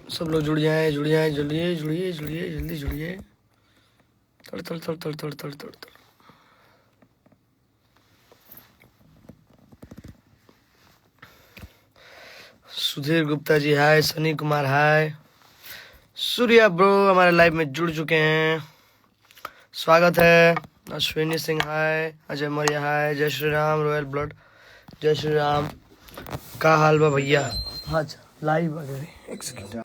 सब लोग जुड़ जाए, जुड़िए, जल्दी जुड़िए। तड़ तड़ तड़ तड़ तड़ तड़ तड़ तड़। सुधीर गुप्ता जी हाय, सनी कुमार हाय, सूर्या ब्रो हमारे लाइव में जुड़ चुके हैं, स्वागत है। अश्विनी सिंह हाय, अजय मौर्य हाय, जय श्री राम, रॉयल ब्लड, जय श्री राम। का हाल बा भैया? हाँ लाइव वगैरह एक सेकंड।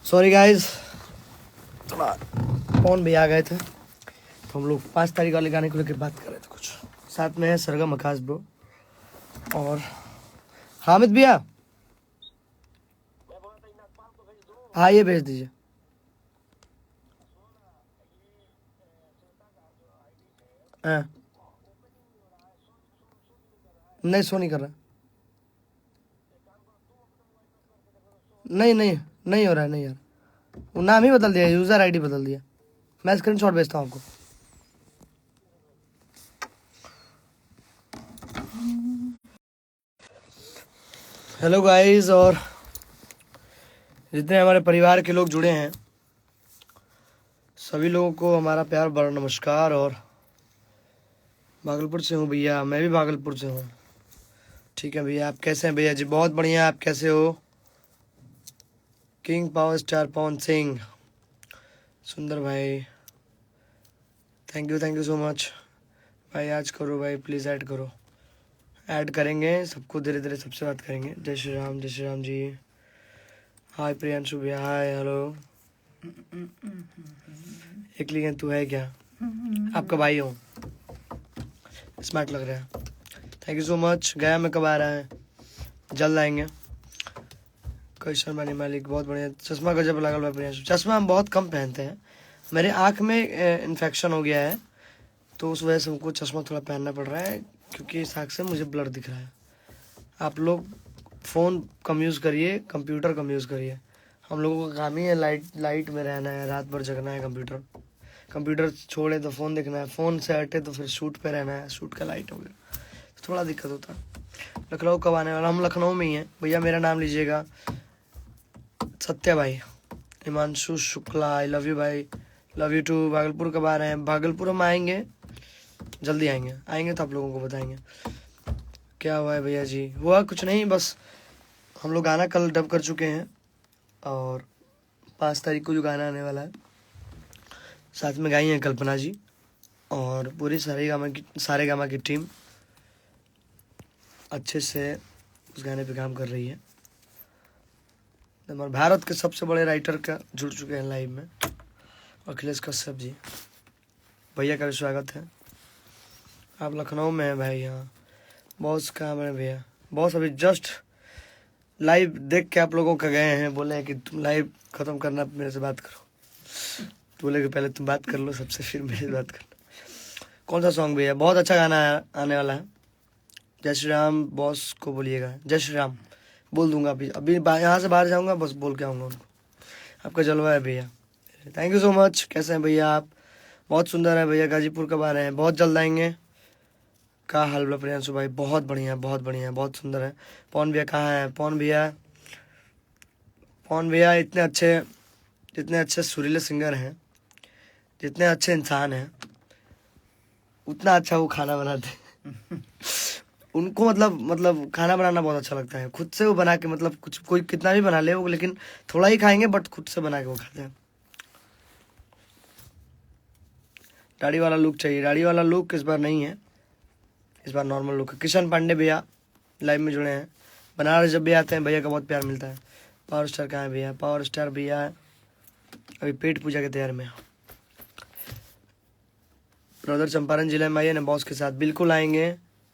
सॉरी गाइज, थोड़ा फोन भी आ गए थे, तो हम लोग 5 तारीख वाले गाने को लेकर बात कर रहे थे। कुछ साथ में है सरगम आकाश ब्रो और हामिद भैया। हाँ ये भेज दीजिए। हाँ नहीं, शो नहीं कर रहा। नहीं नहीं, नहीं हो रहा है, नहीं यार, वो नाम ही बदल दिया, यूजर आईडी बदल दिया। मैं स्क्रीनशॉट भेजता हूँ आपको। हेलो गाइस, और जितने हमारे परिवार के लोग जुड़े हैं सभी लोगों को हमारा प्यार भरा नमस्कार। और भागलपुर से हूँ भैया, मैं भी भागलपुर से हूँ। ठीक है भैया, आप कैसे हैं भैया जी? बहुत बढ़िया, आप कैसे हो? King power star Pawan Singh, सुंदर भाई, थैंक यू सो मच भाई। आज करो भाई, प्लीज़ ऐड करो। ऐड करेंगे सबको, धीरे धीरे सबसे बात करेंगे। जय श्री राम, जय श्री राम जी। हाय प्रियांशु भैया, हाय हेलो। एक लिए तू है क्या? आपका भाई हूँ, स्मार्ट लग रहा है। Thank you so much. गया में कब आ रहा है? जल्द आएंगे। कोई शर्मा नहीं मालिक, बहुत बढ़िया। चश्मा गजब लगा हुआ प्रियांशु। चश्मा हम बहुत कम पहनते हैं, मेरे आँख में इन्फेक्शन हो गया है, तो उस वजह से हमको चश्मा थोड़ा पहनना पड़ रहा है, क्योंकि इस आँख से मुझे ब्लर दिख रहा है। आप लोग फ़ोन कम यूज़ करिए, कंप्यूटर कम यूज़ करिए। हम लोगों का काम ही है लाइट में रहना है, रात भर जगना है। कंप्यूटर छोड़े तो फ़ोन देखना है, फ़ोन से हटे तो फिर शूट पे रहना है, शूट का लाइट हो गया तो थोड़ा दिक्कत होता है। लखनऊ कब आने वाला? हम लखनऊ में ही हैं भैया, मेरा नाम लीजिएगा, सत्या भाई। Himanshu Shukla, I love you भाई, लव यू टू। भागलपुर कब आ रहे हैं? भागलपुर हम आएंगे, जल्दी आएंगे तो आप लोगों को बताएंगे। क्या हुआ है भैया जी? हुआ कुछ नहीं, बस हम लोग गाना कल डब कर चुके हैं, और 5 तारीख को जो गाना आने वाला है साथ में गाई हैं कल्पना जी, और पूरी सारे गामा की टीम अच्छे से उस गाने पे काम कर रही है। हमारे भारत के सबसे बड़े राइटर का जुड़ चुके हैं लाइव में, अखिलेश कश्यप जी। भैया का भी स्वागत है। आप लखनऊ में हैं भाई? यहाँ बॉस काम है भैया, बॉस अभी जस्ट लाइव देख के आप लोगों का गए हैं, बोले हैं कि तुम लाइव ख़त्म करना, मेरे से बात करो। तो बोले कि पहले तुम बात कर लो सबसे, फिर मेरे से बात करना। कौन सा सॉन्ग भैया? बहुत अच्छा गाना आने वाला है। जय श्री राम बॉस को बोलिएगा, जय श्री राम बोल दूंगा। अभी यहाँ से बाहर जाऊँगा, बस बोल के आऊँगा उनको। आपका जलवा है भैया, थैंक यू सो मच। कैसे हैं भैया आप? बहुत सुंदर है भैया। गाजीपुर कब आ रहे हैं? बहुत जल्द आएंगे। का हाल बा प्रियांशु भाई? बहुत बढ़िया, बहुत बढ़िया, बहुत सुंदर है। पवन भैया कहाँ हैं? पवन भैया जितने अच्छे सुरीले सिंगर हैं, जितने अच्छे इंसान हैं, उतना अच्छा वो खाना बनाते हैं। उनको मतलब खाना बनाना बहुत अच्छा लगता है। खुद से वो बना के, मतलब कुछ कोई कितना भी बना ले वो, लेकिन थोड़ा ही खाएंगे, बट खुद से बना के वो खाते हैं। दाढ़ी वाला लुक चाहिए। दाढ़ी वाला लुक इस बार नहीं है, इस बार नॉर्मल लुक है। किशन पांडे भैया लाइव में जुड़े हैं। बनारस जब भी आते हैं भैया का बहुत प्यार मिलता है। पावर स्टार कहाँ है भैया? पावर स्टार भैया अभी पेट पूजा के तैयार में। ब्रदर चंपारण जिले में आइए ना बॉस के साथ। बिल्कुल आएंगे,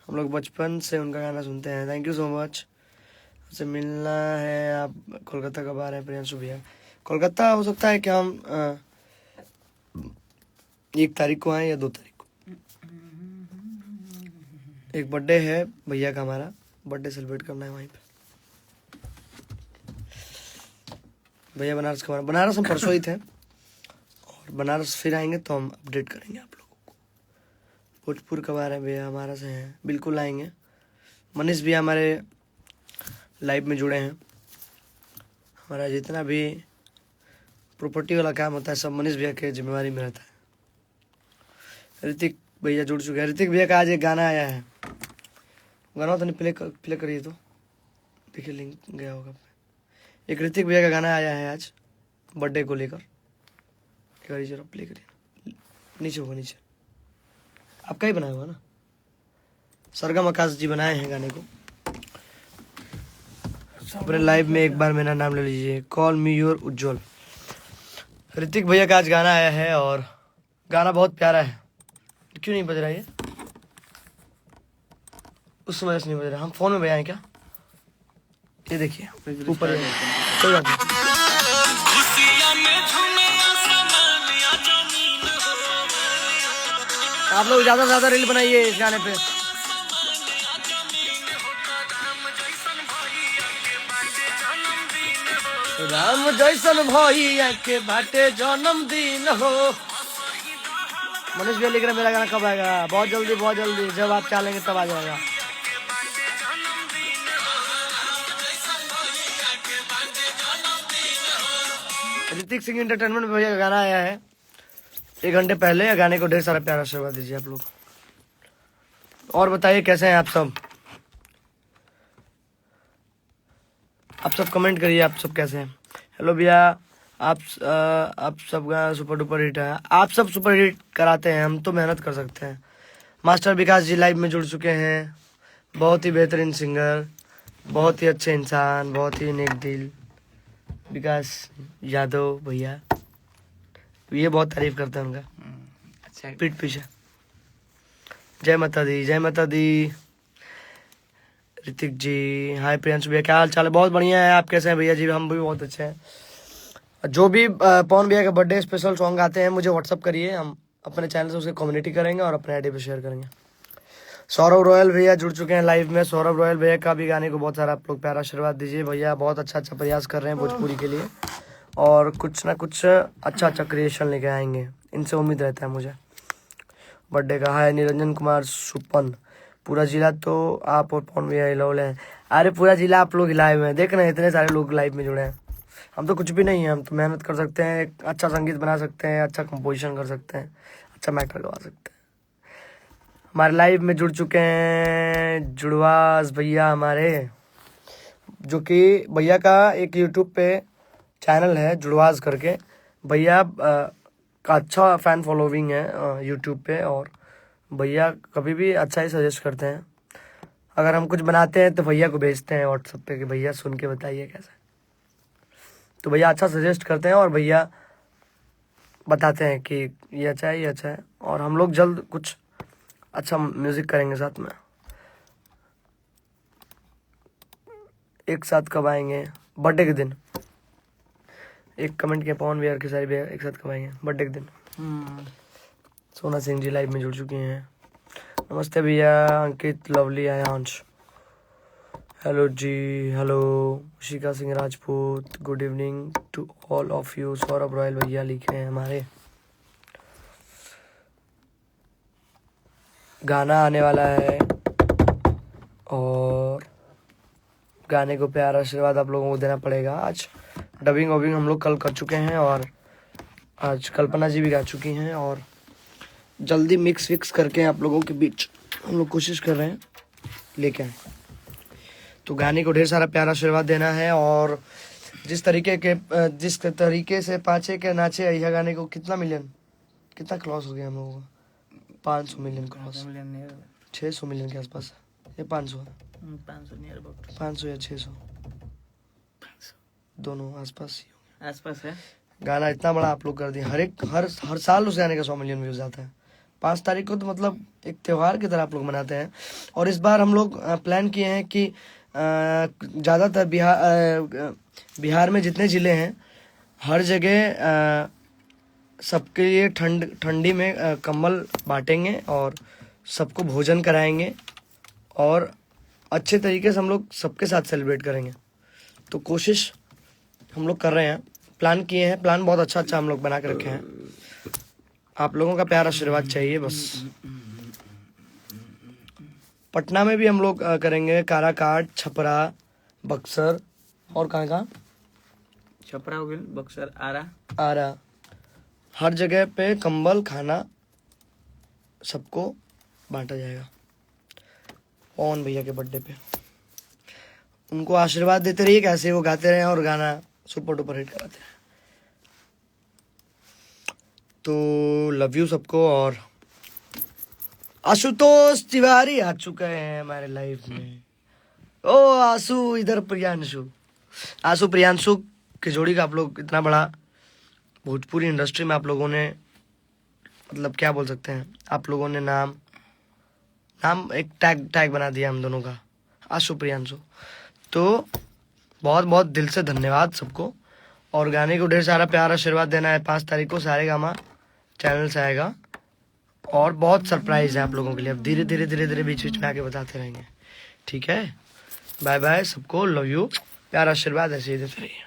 हम लोग बचपन से उनका गाना सुनते हैं। Thank you so much. आपसे मिलना है। आप कोलकाता कब आ रहे हैं प्रियांशु भैया? कोलकाता हो सकता है कि हम 1 तारीख को आए या 2 तारीख को। एक बर्थडे है भैया का, हमारा बर्थडे सेलिब्रेट करना है वहीं पे। भैया बनारस कब? बनारस हम परसों ही थे और बनारस फिर आएंगे तो हम अपडेट करेंगे आप लोगों को। भोजपुर कब आ रहे हैं भैया? हमारा से हैं, बिल्कुल आएंगे। मनीष भी हमारे लाइव में जुड़े हैं। हमारा जितना भी प्रॉपर्टी वाला काम होता है सब मनीष भैया के जिम्मेवारी में रहता है। ऋतिक भैया जुड़ चुके हैं। ऋतिक भैया का आज एक गाना आया है, गाना तो नहीं प्ले करिए तो देखिए लिंक गया होगा। एक ऋतिक भैया का गाना आया है आज बर्थडे को लेकर। करिए जरा प्ले करिए, नीचे होगा नीचे। आपका ही बनाया हुआ ना? सरगम आकाश जी बनाए हैं गाने को। अपने लाइव में एक बार मेरा नाम ले लीजिए। कॉल मी योर उज्जवल। ऋतिक भैया का आज गाना आया है और गाना बहुत प्यारा है। क्यों नहीं बज रहा है? उस वजह से नहीं बज रहा। हम फोन में बजाएं क्या? ये देखिए ऊपर कोई बात नहीं। आप लोग ज्यादा से ज्यादा रील बनाइए इस गाने पे। राम जैसन भैया के बाटे जन्मदिन हो। मनीष भैया लिख रहे मेरा गाना कब आएगा? बहुत जल्दी बहुत जल्दी, जब आप चाहेंगे तब आ जाएगा। ऋतिक सिंह एंटरटेनमेंट में भैया का गाना आया है 1 घंटे पहले। गाने को ढेर सारा प्यार आशीर्वाद दीजिए आप लोग। और बताइए कैसे हैं आप सब? आप सब कमेंट करिए, आप सब कैसे हैं? हेलो भैया, आप सब गाना सुपर डुपर हिट है। आप सब सुपर हिट कराते हैं, हम तो मेहनत कर सकते हैं। मास्टर विकास जी लाइव में जुड़ चुके हैं। बहुत ही बेहतरीन सिंगर, बहुत ही अच्छे इंसान, बहुत ही नेक दिल विकास यादव भैया। ये बहुत तारीफ करते हैं उनका। अच्छा पीठ पीछे। जय माता दी, जय माता दी। ऋतिक जी हाय। प्रियांशु भैया क्या हाल चाल है? बहुत बढ़िया है। आप कैसे हैं भैया जी? हम भी बहुत अच्छे हैं। जो भी पवन भैया का बर्थडे स्पेशल सॉन्ग आते हैं मुझे व्हाट्सअप करिए, हम अपने चैनल से उसकी कम्युनिटी करेंगे और अपने आईडी पे शेयर करेंगे। सौरभ रॉयल भैया जुड़ चुके हैं लाइव में। सौरभ रॉयल भैया का भी गाने को बहुत सारा आप लोग प्यारा आशीर्वाद दीजिए। भैया बहुत अच्छा प्रयास कर रहे हैं भोजपुरी के लिए और कुछ ना कुछ अच्छा क्रिएशन लेके आएंगे, इनसे उम्मीद रहता है मुझे। बर्थडे का हाय निरंजन कुमार सुपन। पूरा जिला तो आप और पवन भैया हिलौले हैं। अरे पूरा जिला आप लोग हिलाए हुए हैं, देख रहे हैं इतने सारे लोग लाइव में जुड़े हैं। हम तो कुछ भी नहीं है, हम तो मेहनत कर सकते हैं, एक अच्छा संगीत बना सकते हैं, अच्छा कंपोजिशन कर सकते हैं, अच्छा मैटर गवा सकते हैं। हमारे लाइव में जुड़ चुके हैं जुड़वास भैया हमारे, जो कि भैया का एक यूट्यूब पे चैनल है जुड़वास करके। भैया का अच्छा फैन फॉलोइंग है यूट्यूब पे और भैया कभी भी अच्छा ही सजेस्ट करते हैं। अगर हम कुछ बनाते हैं तो भैया को भेजते हैं व्हाट्सएप पे कि भैया सुन के बताइए कैसा। तो भैया अच्छा सजेस्ट करते हैं और भैया बताते हैं कि ये अच्छा है, ये अच्छा है। और हम लोग जल्द कुछ अच्छा म्यूजिक करेंगे साथ में। एक साथ कब आएंगे? बर्थडे के दिन। एक कमेंट किया पवन भैया के सारे भैया एक साथ कब आएंगे? बर्थडे के दिन। सोना सिंह जी लाइव में जुड़ चुके हैं। नमस्ते भैया। Ankit Lovely Aayansh hello ji. Hello Shika Singh Rajput. Good evening to all of you. Saurabh Royal भैया लिखे हैं हमारे। गाना आने वाला है और गाने को प्यार आशीर्वाद आप लोगों को देना पड़ेगा। आज डबिंग वबिंग हम लोग कल कर चुके हैं और आज कल्पना जी भी गा चुकी हैं और जल्दी मिक्स विक्स करके आप लोगों के बीच हम लोग कोशिश कर रहे हैं लेके आए। तो गाने को ढेर सारा प्यार आशीर्वाद देना है और जिस तरीके से पाँचे के नाचे यह गाने को कितना मिलियन कितना क्रॉस हो गया हम लोगों का। 500 million cross, million near, 600 million के आसपास है, ये 500 है, 500 नियर अबाउट, 500 या 600 दोनों आसपास ही होंगे। आसपास है। गाना इतना बड़ा आप लोग कर दिए, हर साल उस गाने का 100 मिलियन व्यूज आता है। 5 तारीख को तो मतलब एक त्योहार की तरह आप लोग मनाते हैं। और इस बार हम लोग प्लान किए हैं कि ज़्यादातर बिहार में जितने ज़िले हैं हर जगह सबके लिए ठंडी में कंबल बांटेंगे और सबको भोजन कराएंगे और अच्छे तरीके से हम लोग सबके साथ सेलिब्रेट करेंगे। तो कोशिश हम लोग कर रहे हैं, प्लान किए हैं, प्लान बहुत अच्छा हम लोग बना के रखे हैं। आप लोगों का प्यार आशीर्वाद चाहिए बस। पटना में भी हम लोग करेंगे, काराकाट, छपरा, बक्सर और कहाँ छपरा हो गया, बक्सर, आरा, हर जगह पे कंबल खाना सबको बांटा जाएगा। पवन भैया के बर्थडे पे उनको आशीर्वाद देते रहिए, कैसे वो गाते रहे और गाना सुपर डुपर हिट कराते रहे। तो लव यू सबको। और आशुतोष तिवारी आ चुके हैं हमारे लाइफ में। ओ आशु, इधर प्रियांशु, आशु प्रियांशु की जोड़ी का आप लोग इतना बड़ा भोजपुरी इंडस्ट्री में आप लोगों ने मतलब क्या बोल सकते हैं, आप लोगों ने नाम एक टैग बना दिया हम दोनों का, आशु प्रियांशु। तो बहुत बहुत दिल से धन्यवाद सबको। और गाने को ढेर सारा प्यार आशीर्वाद देना है। 5 तारीख को सारेगामा चैनल से आएगा और बहुत सरप्राइज है आप लोगों के लिए। अब धीरे धीरे बीच में आके बताते रहेंगे। ठीक है, बाय बाय सबको, लव यू, प्यार आशीर्वाद ऐसे ही देते रहिए।